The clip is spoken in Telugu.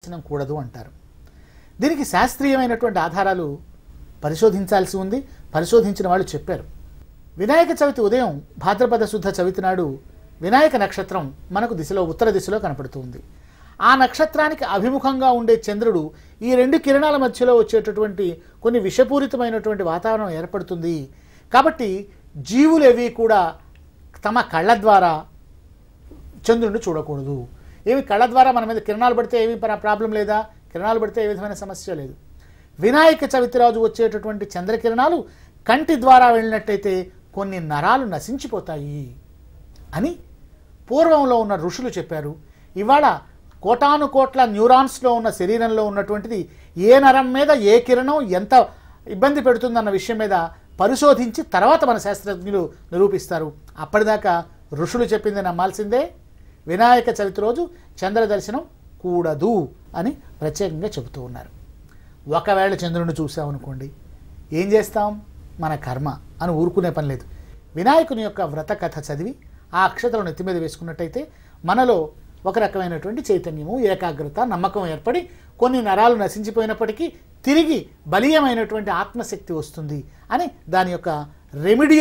దర్శనం కూడదు అంటారు. దీనికి శాస్త్రీయమైనటువంటి ఆధారాలు పరిశోధించాల్సి ఉంది. పరిశోధించిన వాళ్ళు చెప్పారు. వినాయక చవితి ఉదయం భాద్రపద శుద్ధ చవితి నాడు వినాయక నక్షత్రం మనకు దిశలో ఉత్తర దిశలో కనపడుతుంది. ఆ నక్షత్రానికి అభిముఖంగా ఉండే చంద్రుడు ఈ రెండు కిరణాల మధ్యలో వచ్చేటటువంటి కొన్ని విషపూరితమైనటువంటి వాతావరణం ఏర్పడుతుంది. కాబట్టి జీవులేవి కూడా తమ కళ్ళ ద్వారా చంద్రుడిని చూడకూడదు. ఏమి కళ్ళ ద్వారా మన మీద కిరణాలు పడితే ఏమి ప్రాబ్లం లేదా? కిరణాలు పడితే ఏ విధమైన సమస్య లేదు. వినాయక చవితి రోజు వచ్చేటటువంటి చంద్రకిరణాలు కంటి ద్వారా వెళ్ళినట్టయితే కొన్ని నరాలు నశించిపోతాయి అని పూర్వంలో ఉన్న ఋషులు చెప్పారు. ఇవాళ కోటాను కోట్ల న్యూరాన్స్లో ఉన్న శరీరంలో ఉన్నటువంటిది ఏ నరం మీద ఏ కిరణం ఎంత ఇబ్బంది పెడుతుందన్న విషయం మీద పరిశోధించి తర్వాత మన శాస్త్రజ్ఞులు నిరూపిస్తారు. అప్పటిదాకా ఋషులు చెప్పింది నమ్మాల్సిందే. వినాయక చవితి రోజు చంద్ర దర్శనం కూడదు అని ప్రత్యేకంగా చెబుతూ ఉన్నారు. ఒకవేళ చంద్రుడిని చూసామనుకోండి, ఏం చేస్తాం? మన కర్మ అని ఊరుకునే పని లేదు. వినాయకుని యొక్క వ్రత కథ చదివి ఆ అక్షతలను ఎత్తి మీద వేసుకున్నట్టయితే మనలో ఒక రకమైనటువంటి చైతన్యము, ఏకాగ్రత, నమ్మకం ఏర్పడి కొన్ని నరాలు నశించిపోయినప్పటికీ తిరిగి బలీయమైనటువంటి ఆత్మశక్తి వస్తుంది అని దాని యొక్క రెమెడీ